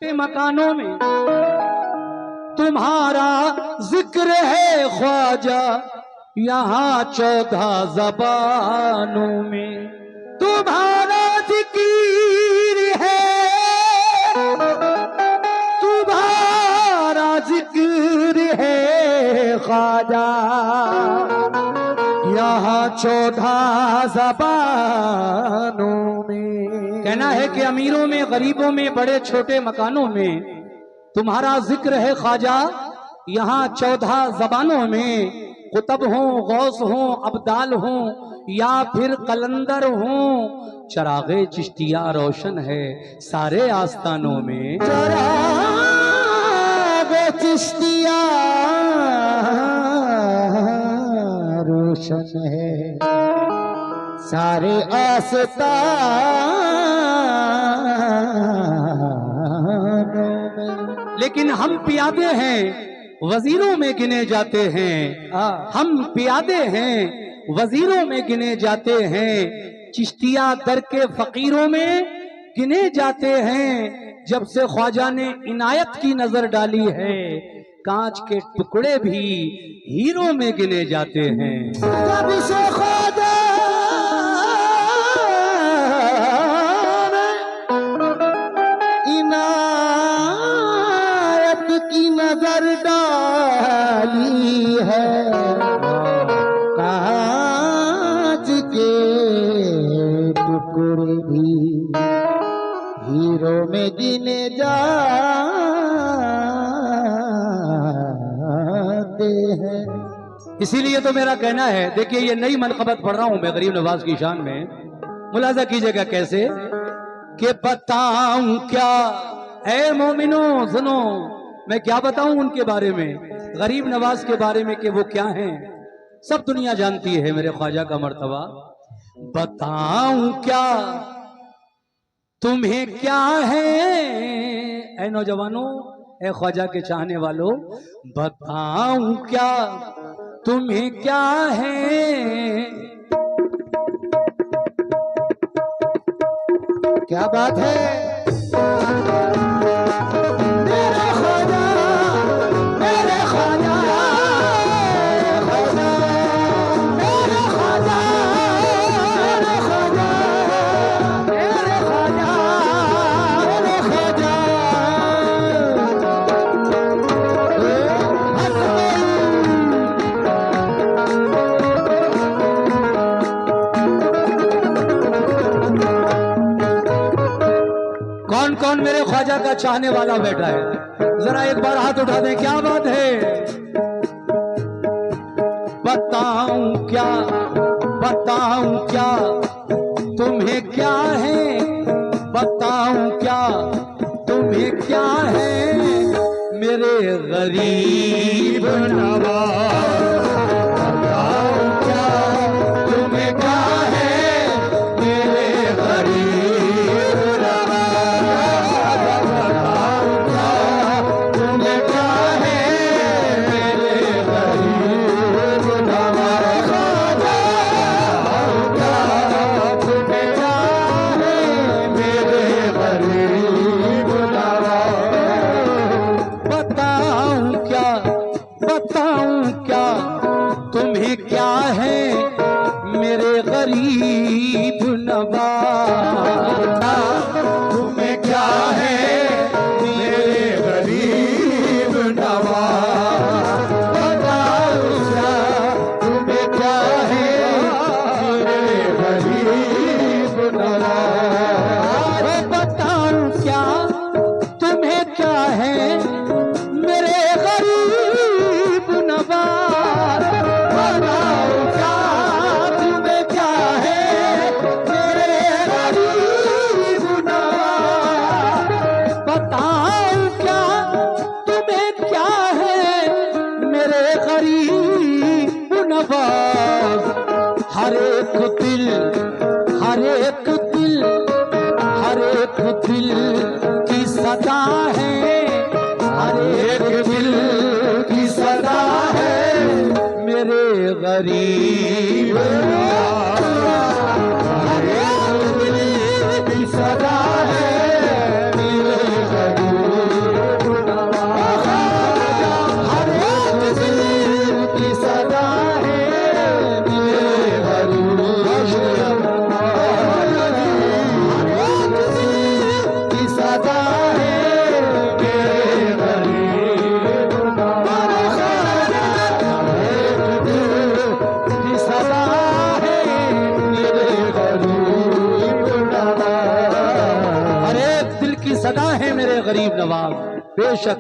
मकानों में तुम्हारा जिक्र है ख्वाजा, यहाँ 14 ज़बानों में तुम्हारा जिक्र है, तुम्हारा जिक्र है ख्वाजा, यहाँ 14 ज़बानों में। कहना है कि अमीरों में, गरीबों में, बड़े छोटे मकानों में तुम्हारा जिक्र है ख्वाजा, यहाँ 14 ज़बानों में। कुतब हो, गौस हो, अब्दाल हो या फिर कलंदर हो, चरागे चिश्तिया रोशन है सारे आस्तानों में। चरागे चिश्तिया रोशन है सारे आस्तानों में। लेकिन हम प्यादे हैं, वजीरों में गिने जाते हैं। हम प्यादे हैं, वजीरों में गिने जाते हैं। चिश्तिया दर के फकीरों में गिने जाते हैं। जब से ख्वाजा ने इनायत की नजर डाली है, कांच के टुकड़े भी हीरों में गिने जाते हैं। जब से ख्वाजा इनायत की नजर डाली है, कांच के टुकड़े भी हीरो में गिने जाते हैं। इसीलिए तो मेरा कहना है, देखिए ये नई मनकबत पढ़ रहा हूं मैं गरीब नवाज की शान में, मुलाजा कीजिएगा कैसे कि बताऊं क्या ऐ मोमिनो, सुनो मैं क्या बताऊं उनके बारे में, गरीब नवाज के बारे में कि वो क्या हैं। सब दुनिया जानती है मेरे ख्वाजा का मर्तबा। बताऊं क्या तुम्हें क्या है ऐ नौजवानों, ऐ ख्वाजा के चाहने वालों, बताऊं क्या तुम्हें क्या है। क्या बात है कौन मेरे ख्वाजा का चाहने वाला बैठा है, जरा एक बार हाथ उठा दें। क्या बात है। बताऊं क्या, बताऊं क्या तुम्हें क्या है, बताऊं क्या तुम्हें क्या है मेरे गरीब नवाज। बताऊं क्या तुम्हें क्या है मेरे गरीब नवाज। बताऊं क्या तुम्हें क्या है मेरे गरीब नवाज। बताऊं क्या तुम्हें क्या है मेरे गरीब नवाज। बताऊं क्या, बताऊं क्या गरीब नवाज। बेशक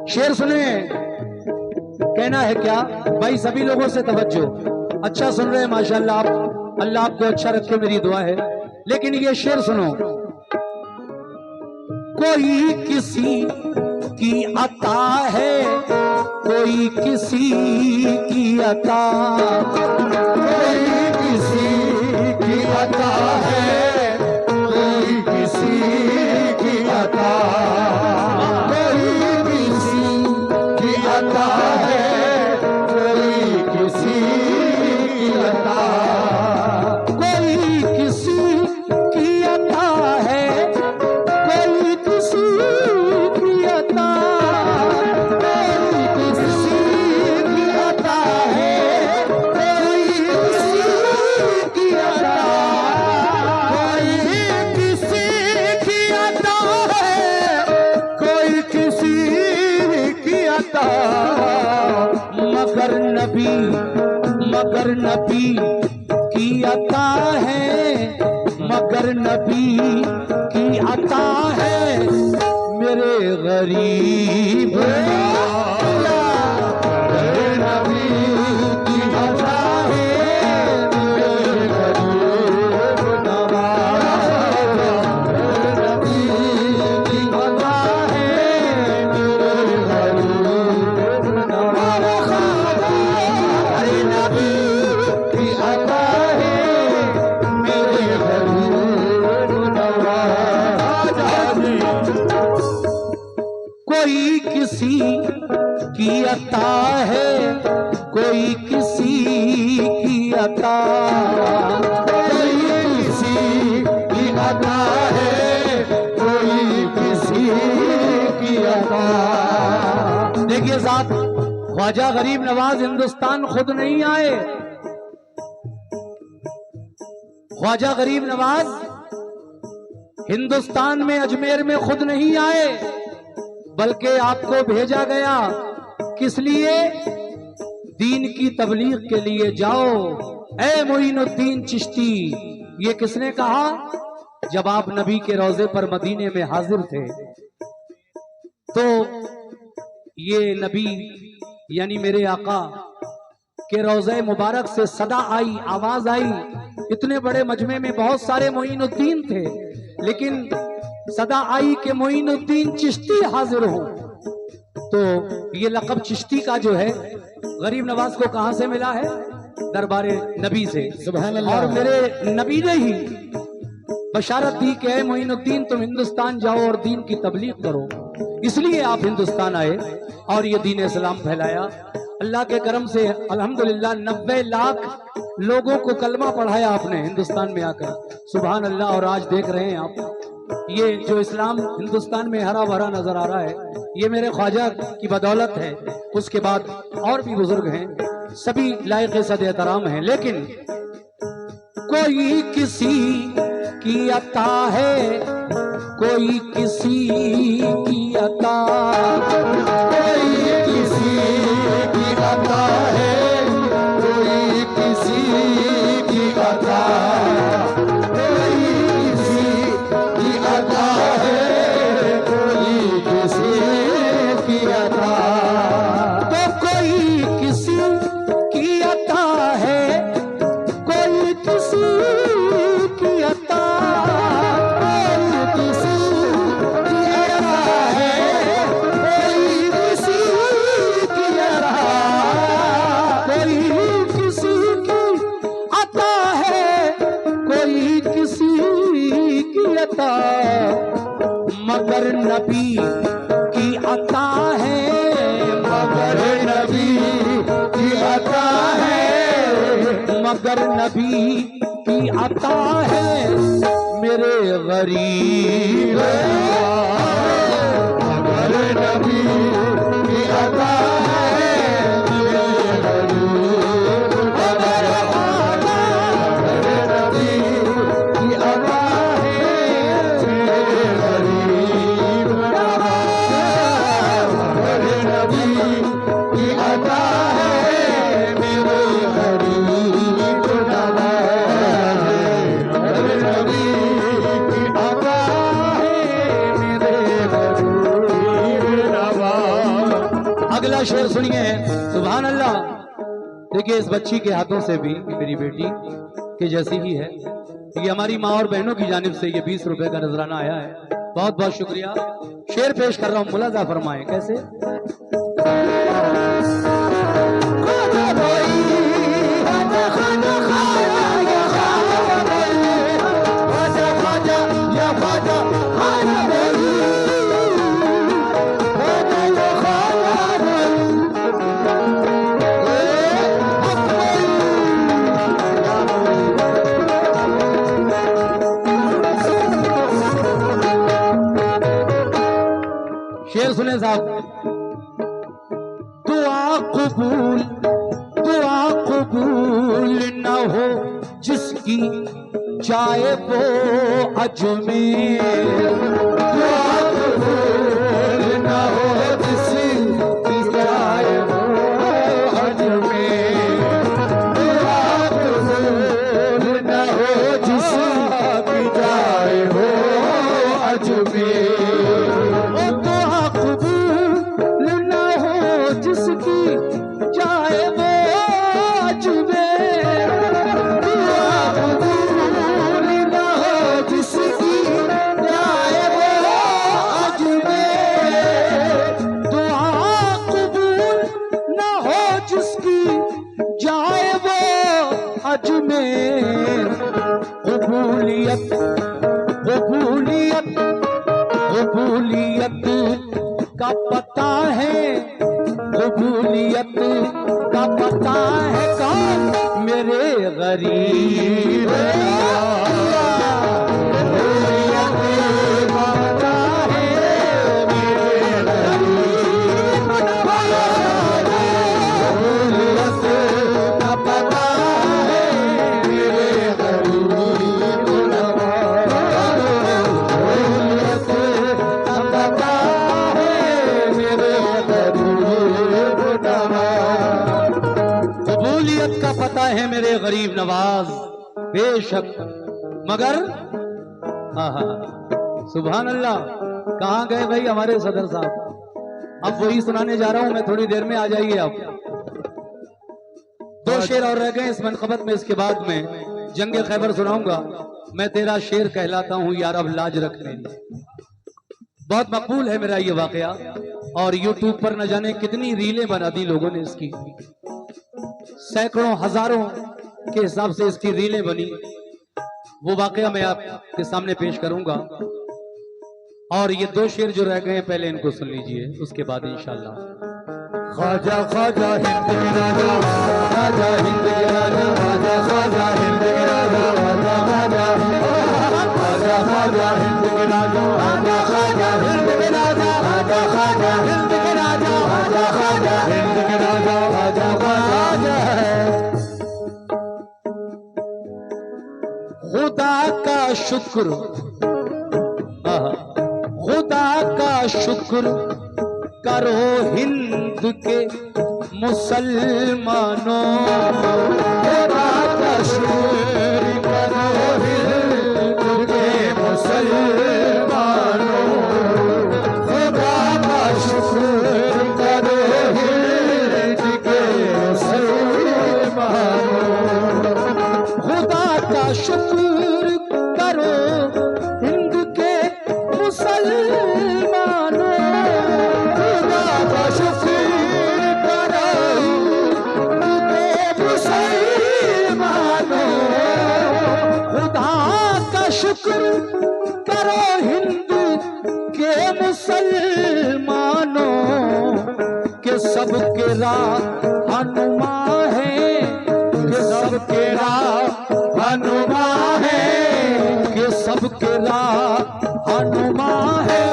शेर सुने, कहना है क्या भाई, सभी लोगों से तवज्जो, अच्छा सुन रहे हैं माशाल्लाह आप, अल्लाह आपको अच्छा रखे मेरी दुआ है। लेकिन ये शेर सुनो, कोई किसी की अता है, कोई किसी की अता, कोई किसी की अता है, कोई किसी की अता, कोई किसी की अता है, कोई किसी की अता, कोई किसी की अता है, कोई किसी की अता, कोई किसी की अता है, कोई किसी की अता, कोई किसी की अता है, कोई किसी की अता, मगर नबी की अता है, मगर नबी की अता है, मेरे गरीब नबी की अता है, मेरे गरीब नवाज, नबी की अता है, मेरे गरीब नवाज, अरे नबी की अता है, मेरे गरीब नवाज। कोई किसी की अता है, कोई किसी की अता, कोई किसी की अता है, कोई किसी की अता। देखिए साथ, ख्वाजा गरीब नवाज हिंदुस्तान खुद नहीं आए, ख्वाजा गरीब नवाज हिंदुस्तान में अजमेर में खुद नहीं आए, बल्कि आपको भेजा गया किस लिए? दीन की तबलीग के लिए। जाओ ए मोइनुद्दीन चिश्ती, ये किसने कहा? जब आप नबी के रोजे पर मदीने में हाजिर थे तो ये नबी यानी मेरे आका के रोजे मुबारक से सदा आई, आवाज आई। इतने बड़े मजमे में बहुत सारे मोइनुद्दीन थे, लेकिन सदा आई के मोइनुद्दीन चिश्ती हाजिर हो। तो ये लक़ब चिश्ती का जो है गरीब नवाज को कहां से मिला है? दरबारे नबी से। सुभान अल्लाह। और मेरे नबी ने ही बशारत दी कि ऐ मोइनुद्दीन तुम हिंदुस्तान जाओ और दीन की तबलीग करो, इसलिए आप हिंदुस्तान आए और ये दीन इस्लाम फैलाया। अल्लाह के करम से अल्हम्दुलिल्लाह 90 लाख लोगों को कलमा पढ़ाया आपने हिंदुस्तान में आकर। सुभान अल्लाह। और आज देख रहे हैं आप ये जो इस्लाम हिंदुस्तान में हरा भरा नजर आ रहा है, ये मेरे ख्वाजा की बदौलत है। उसके बाद और भी बुजुर्ग हैं, सभी लायक सद एहतराम हैं, लेकिन कोई किसी की अता है, कोई किसी की अता, कोई किसी की अता है, कोई किसी की अता, कोई किसी की अता है, कोई किसी की अता। तो कोई किसी की अता है, कोई किसी की अता, कोई किसी की अता है, कोई किसी की अता, कोई किसी की अता है, कोई किसी की अता, मगर नबी की अता है, मगर नबी की अता है, मगर नबी की अता है, मेरे गरीब मगर नबी की अता है, मेरे गरीब मगर नबी की अता है, मेरे गरीब मगर नबी की अता है, मेरे गरीब मगर नबी की अता है, मेरे अगला शेर सुनिए, सुभान अल्लाह। देखिए इस बच्ची के हाथों से भी मेरी बेटी के जैसी ही है, ये हमारी माँ और बहनों की जानिब से ये 20 रुपए का नजराना आया है, बहुत बहुत शुक्रिया। शेर पेश कर रहा हूँ, मुलाजा फरमाए कैसे। शेर सुने साहब। दुआ कबूल न हो जिसकी जाए वो अजमेर, दुआ कबूल न हो जिसकी जाए वो अजमेर, दुआ कबूल न हो जिसकी जाए वो अजमेर, जिसकी जाए वो अजमेर, दुआ कबूल न हो जिसकी जाए वो अजमेर, दुआ कबूल न हो जिसकी जाए वो अजमेर। कबूलियत कबूलियत कबूलियत का पता है, कबूलियत का पता है कौन मेरे गरीब, कबूलियत का पता है मेरे गरीब, कबूलियत का पता है मेरे गरीब, कबूलियत का पता है मेरे कबूलियत का पता है मेरे गरीब नवाज, बेशक मगर सुभान अल्लाह। कहाँ गए भाई हमारे सदर साहब, अब वही सुनाने जा रहा हूं मैं, थोड़ी देर में आ जाइए आप। 2 शेर और रह गए इस मनकबत में, इसके बाद में जंगे खैबर सुनाऊंगा। मैं तेरा शेर कहलाता हूं यार अब लाज रख मेरी। बहुत मकबूल है मेरा ये वाकया, और यूट्यूब पर न जाने कितनी रीलें बना दी लोगों ने इसकी, सैकड़ों हजारों के हिसाब से इसकी रीलें बनी। वो वाकया मैं आपके सामने पेश करूंगा, और ये 2 शेर जो रह गए पहले इनको सुन लीजिए, उसके बाद इंशाल्लाह। ख्वाजा ख्वाजा हिंद के राजा, ख्वाजा हिंद के राजा, ख्वाजा ख्वाजा हिंद के राजा, ख्वाजा ख्वाजा ख्वाजा ख्वाजा हिंद के राजा, ख्वाजा ख्वाजा हिंद के राजा, ख्वाजा ख्वाजा हिंद के राजा, ख्वाजा ख्वाजा हिंद के राजा, ख्वाजा ख्वाजा है। खुदा का शुक्र, खुदा का शुक्र करो हिंद के मुसलमानों, खुदा का शुक्र करो हिंद के मुसलमानों, खुदा का शुक्र करो हिंद के मुसलमानों, खुदा का शुक्र करो हिंद के मुसलमानों, खुदा का शुक्र करो हिंद के मुसलमानों, खुदा का शुक्र करो हिंद के मुसलमानों, के सबके रहनुमा है, के सबके रहनुमा है, के सबके रहनुमा है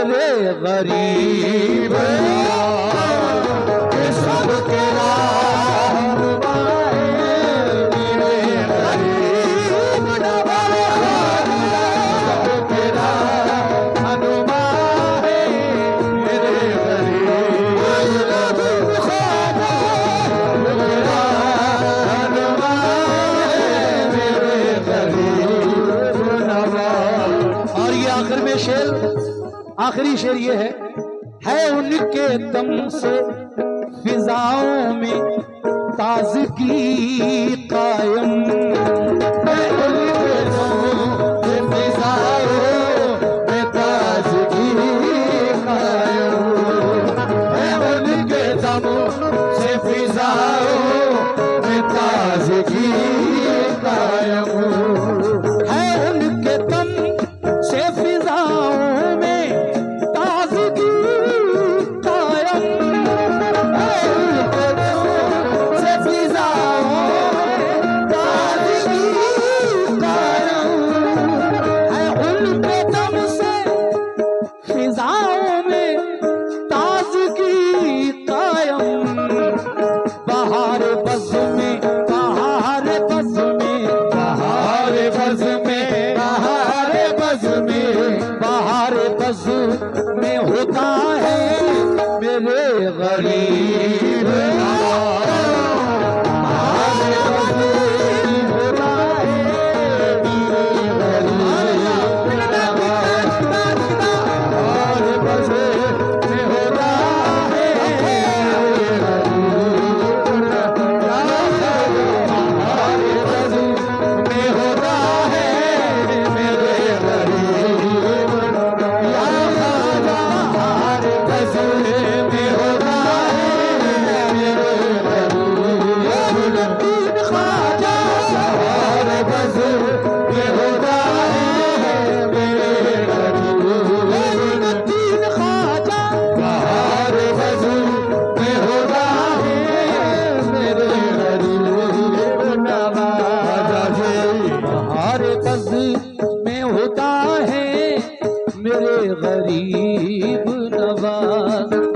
मेरे गरीब, के सबके रहनुमा है मेरे गरीब, सबके रहनुमा है मेरे गरीब, और ये आखिर में शेर, आखिरी शेर ये है है उनके दम से फिजाओं में ताजगी कायम, है उनके दम से फिजाओं में ताजगी कायम, है उनके दम से फिजाओं में ताजगी कायम, है उनके दम से फिजाओं में ताजगी कायम, है उनके दम से फिजाओं में ताजगी कायम, है उनके दम से फिजाओं में ताजगी कायम। बहार बज़ में, बहार बज़ में, बहार बज़ में, बहार बज़ में, बहार बज़ में होता है मेरे गरीब में होता है मेरे गरीब नवाज।